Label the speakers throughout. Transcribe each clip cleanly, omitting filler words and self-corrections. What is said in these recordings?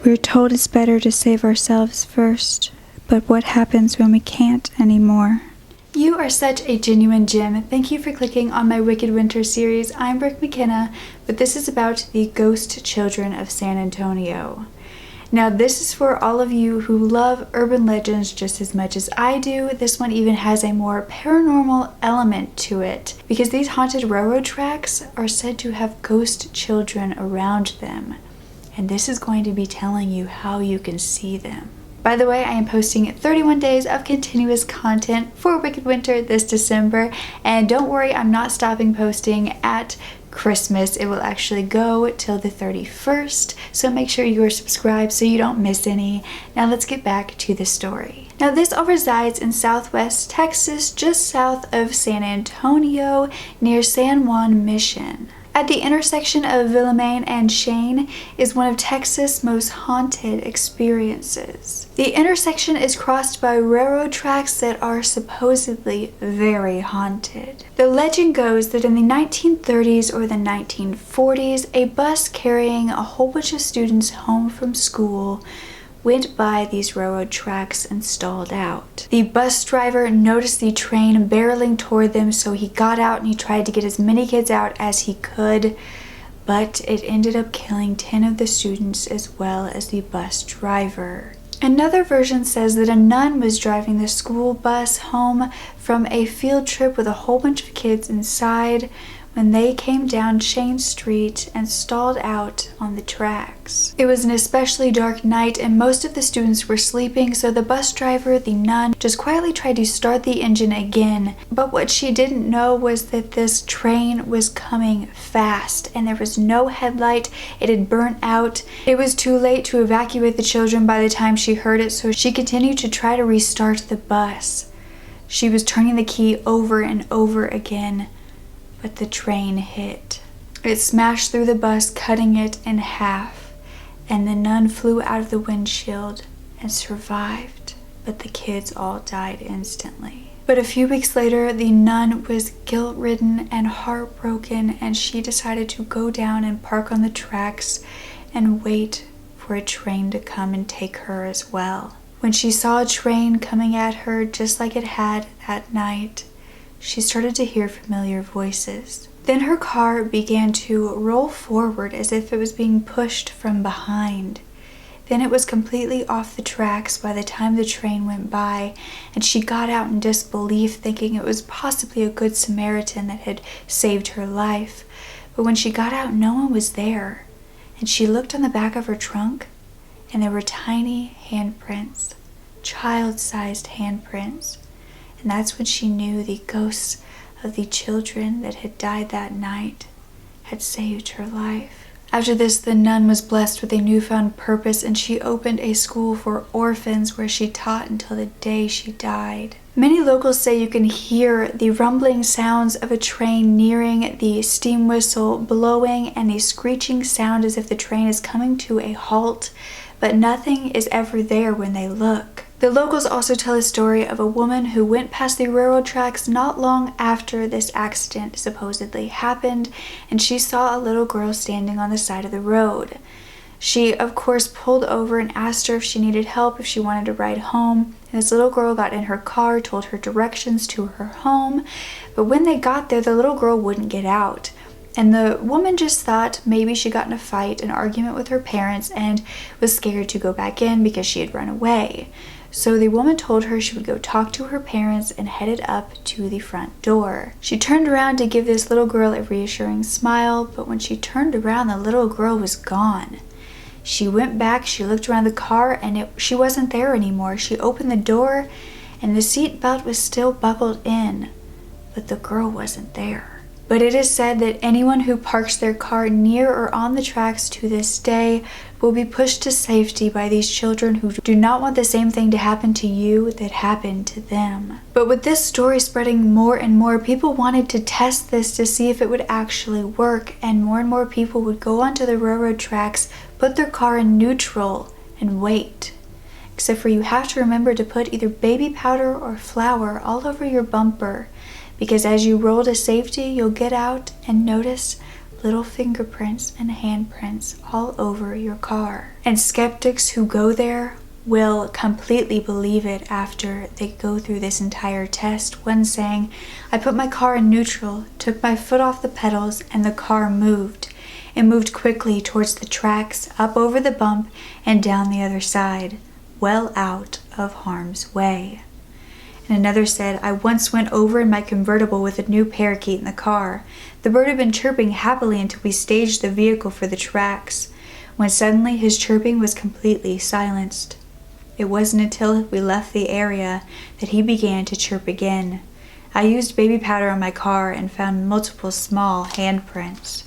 Speaker 1: We're told it's better to save ourselves first, but what happens when we can't anymore?
Speaker 2: You are such a genuine gem. Thank you for clicking on my Wicked Winter series. I'm Brooke Makenna, but this is about the ghost children of San Antonio. Now this is for all of you who love urban legends just as much as I do. This one even has a more paranormal element to it because these haunted railroad tracks are said to have ghost children around them. And this is going to be telling you how you can see them. By the way, I am posting 31 days of continuous content for Wicked Winter this December, and don't worry, I'm not stopping posting at Christmas. It will actually go till the 31st, so make sure you are subscribed so you don't miss any. Now let's get back to the story. Now this all resides in southwest Texas, just south of San Antonio, near San Juan Mission. At the intersection of Villamane and Cheyenne is one of Texas' most haunted experiences. The intersection is crossed by railroad tracks that are supposedly very haunted. The legend goes that in the 1930s or the 1940s, a bus carrying a whole bunch of students home from school went by these railroad tracks and stalled out. The bus driver noticed the train barreling toward them, so he got out and he tried to get as many kids out as he could, but it ended up killing 10 of the students as well as the bus driver. Another version says that a nun was driving the school bus home from a field trip with a whole bunch of kids inside when they came down Cheyenne Street and stalled out on the tracks. It was an especially dark night and most of the students were sleeping, so the bus driver, the nun, just quietly tried to start the engine again. But what she didn't know was that this train was coming fast and there was no headlight. It had burnt out. It was too late to evacuate the children by the time she heard it, so she continued to try to restart the bus. She was turning the key over and over again, but the train hit. It smashed through the bus, cutting it in half, and the nun flew out of the windshield and survived, but the kids all died instantly. But a few weeks later, the nun was guilt-ridden and heartbroken, and she decided to go down and park on the tracks and wait for a train to come and take her as well. When she saw a train coming at her just like it had that night, she started to hear familiar voices. Then her car began to roll forward as if it was being pushed from behind. Then it was completely off the tracks by the time the train went by, and she got out in disbelief, thinking it was possibly a good Samaritan that had saved her life. But when she got out, no one was there, and she looked on the back of her trunk, and there were tiny handprints, child-sized handprints. And that's when she knew the ghosts of the children that had died that night had saved her life. After this, the nun was blessed with a newfound purpose, and she opened a school for orphans where she taught until the day she died. Many locals say you can hear the rumbling sounds of a train nearing, the steam whistle blowing, and a screeching sound as if the train is coming to a halt, but nothing is ever there when they look. The locals also tell a story of a woman who went past the railroad tracks not long after this accident supposedly happened, and she saw a little girl standing on the side of the road. She, of course, pulled over and asked her if she needed help, if she wanted to ride home. And this little girl got in her car, told her directions to her home, but when they got there, the little girl wouldn't get out. And the woman just thought maybe she got in a fight, an argument with her parents, and was scared to go back in because she had run away. So the woman told her she would go talk to her parents and headed up to the front door. She turned around to give this little girl a reassuring smile, but when she turned around, the little girl was gone. She went back, she looked around the car, and she wasn't there anymore. She opened the door, and the seat belt was still buckled in, but the girl wasn't there. But it is said that anyone who parks their car near or on the tracks to this day will be pushed to safety by these children who do not want the same thing to happen to you that happened to them. But with this story spreading more and more, people wanted to test this to see if it would actually work, and more people would go onto the railroad tracks, put their car in neutral, and wait. Except for you have to remember to put either baby powder or flour all over your bumper, because as you roll to safety, you'll get out and notice little fingerprints and handprints all over your car. And skeptics who go there will completely believe it after they go through this entire test. One saying, "I put my car in neutral, took my foot off the pedals, and the car moved. It moved quickly towards the tracks, up over the bump, and down the other side, well out of harm's way." And another said, "I once went over in my convertible with a new parakeet in the car. The bird had been chirping happily until we staged the vehicle for the tracks, when suddenly his chirping was completely silenced. It wasn't until we left the area that he began to chirp again. I used baby powder on my car and found multiple small handprints.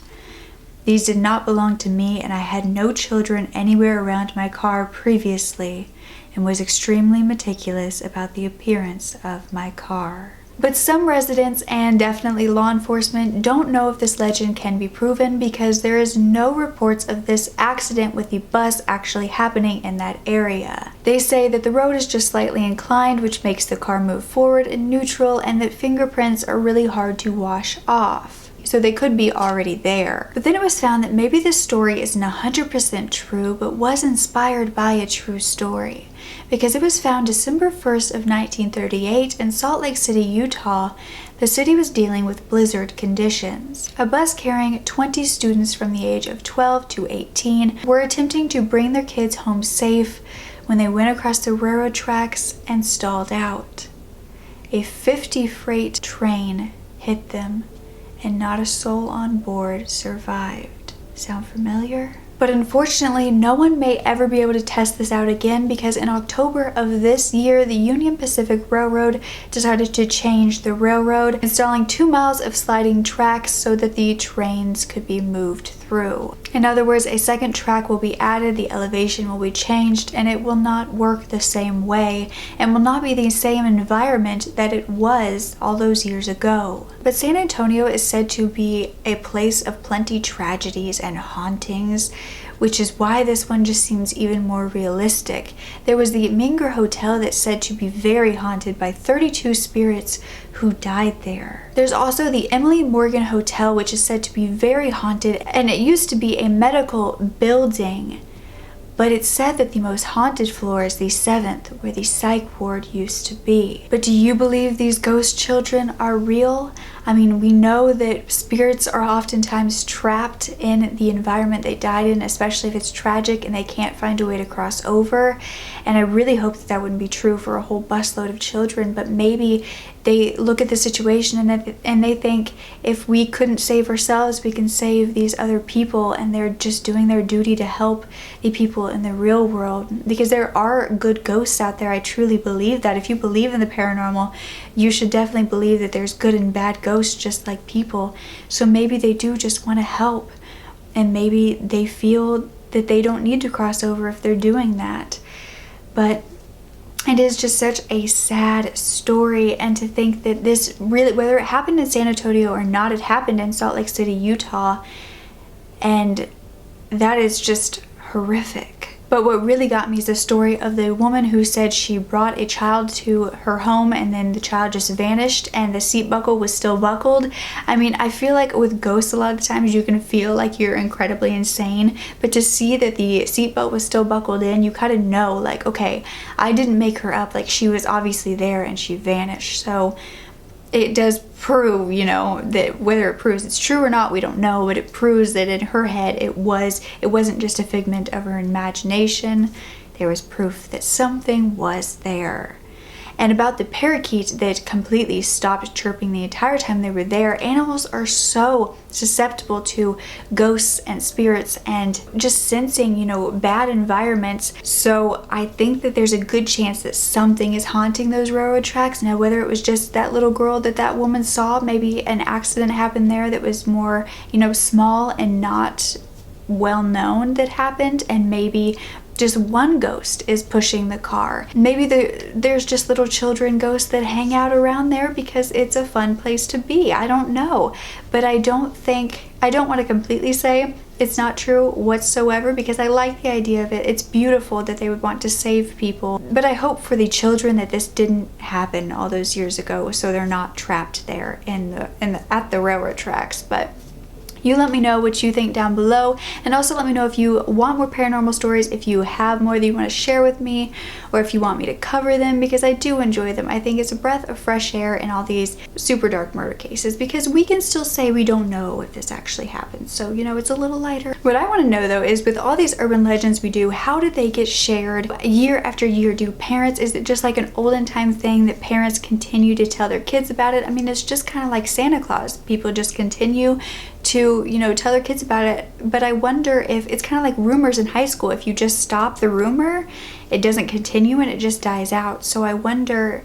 Speaker 2: These did not belong to me, and I had no children anywhere around my car previously, and was extremely meticulous about the appearance of my car." But some residents and definitely law enforcement don't know if this legend can be proven because there is no reports of this accident with the bus actually happening in that area. They say that the road is just slightly inclined, which makes the car move forward in neutral, and that fingerprints are really hard to wash off. So they could be already there. But then it was found that maybe this story isn't 100% true, but was inspired by a true story. Because it was found December 1st of 1938 in Salt Lake City, Utah. The city was dealing with blizzard conditions. A bus carrying 20 students from the age of 12 to 18 were attempting to bring their kids home safe when they went across the railroad tracks and stalled out. A 50 freight train hit them, and not a soul on board survived. Sound familiar? But unfortunately, no one may ever be able to test this out again because in October of this year, the Union Pacific Railroad decided to change the railroad, installing 2 miles of sliding tracks so that the trains could be moved through. In other words, a second track will be added, the elevation will be changed, and it will not work the same way and will not be the same environment that it was all those years ago. But San Antonio is said to be a place of plenty tragedies and hauntings, which is why this one just seems even more realistic. There was the Minger Hotel that's said to be very haunted by 32 spirits who died there. There's also the Emily Morgan Hotel, which is said to be very haunted, and it used to be a medical building. But it's said that the most haunted floor is the 7th, where the psych ward used to be. But do you believe these ghost children are real? I mean, we know that spirits are oftentimes trapped in the environment they died in, especially if it's tragic and they can't find a way to cross over. And I really hope that that wouldn't be true for a whole busload of children, but maybe they look at the situation and they think, if we couldn't save ourselves, we can save these other people, and they're just doing their duty to help the people in the real world. Because there are good ghosts out there. I truly believe that. If you believe in the paranormal, you should definitely believe that there's good and bad ghosts just like people. So maybe they do just want to help, and maybe they feel that they don't need to cross over if they're doing that. But it is just such a sad story, and to think that this really, whether it happened in San Antonio or not, it happened in Salt Lake City, Utah, and that is just horrific. But what really got me is the story of the woman who said she brought a child to her home and then the child just vanished and the seat buckle was still buckled. I mean, I feel like with ghosts a lot of times you can feel like you're incredibly insane, but to see that the seatbelt was still buckled in, you kind of know, like, okay, I didn't make her up, like she was obviously there and she vanished. So it does prove, you know, that whether it proves it's true or not, we don't know, but it proves that in her head it wasn't just a figment of her imagination. There was proof that something was there. And about the parakeet that completely stopped chirping the entire time they were there, animals are so susceptible to ghosts and spirits and just sensing, you know, bad environments. So I think that there's a good chance that something is haunting those railroad tracks. Now, whether it was just that little girl that woman saw, maybe an accident happened there that was more, you know, small and not well known that happened, and maybe just one ghost is pushing the car. Maybe there's just little children ghosts that hang out around there because it's a fun place to be. I don't know. But I don't want to completely say it's not true whatsoever, because I like the idea of it. It's beautiful that they would want to save people. But I hope for the children that this didn't happen all those years ago, so they're not trapped there at the railroad tracks. But You let me know what you think down below, and also let me know if you want more paranormal stories, if you have more that you want to share with me, or if you want me to cover them, because I do enjoy them. I think it's a breath of fresh air in all these super dark murder cases, because we can still say we don't know if this actually happened. So, you know, it's a little lighter. What I want to know though is, with all these urban legends we do, how did they get shared year after year? Do parents, is it just like an olden time thing that parents continue to tell their kids about it? I mean, it's just kind of like Santa Claus. People just continue to, you know, tell their kids about it. But I wonder if it's kind of like rumors in high school. If you just stop the rumor, it doesn't continue and it just dies out. So I wonder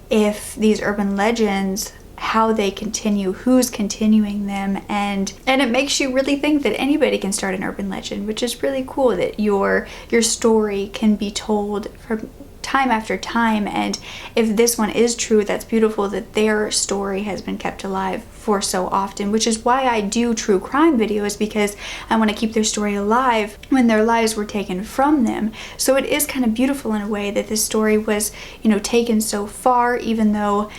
Speaker 2: if these urban legends, how they continue, who's continuing them, and it makes you really think that anybody can start an urban legend, which is really cool, that your story can be told from time after time. And if this one is true, that's beautiful that their story has been kept alive for so often, which is why I do true crime videos, because I want to keep their story alive when their lives were taken from them. So it is kind of beautiful in a way that this story was, you know, taken so far, even though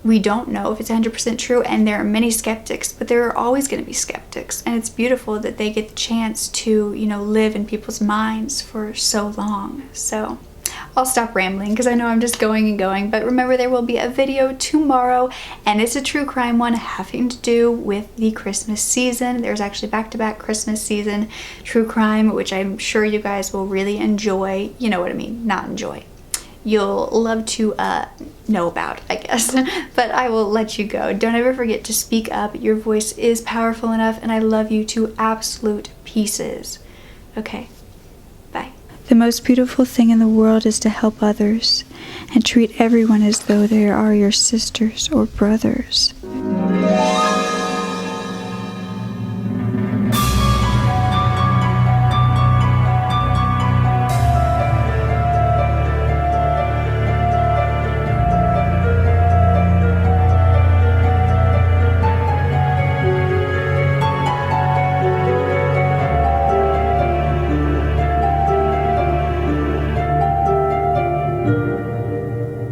Speaker 2: we don't know if it's 100% true, and there are many skeptics, but there are always going to be skeptics, and it's beautiful that they get the chance to, you know, live in people's minds for so long. So I'll stop rambling because I know I'm just going and going, but remember, there will be a video tomorrow, and it's a true crime one having to do with the Christmas season. There's actually back-to-back Christmas season true crime, which I'm sure you guys will really enjoy. You know what I mean, not enjoy. You'll love to know about, I guess. But I will let you go. Don't ever forget to speak up. Your voice is powerful enough, and I love you to absolute pieces. Okay, bye.
Speaker 1: The most beautiful thing in the world is to help others and treat everyone as though they are your sisters or brothers.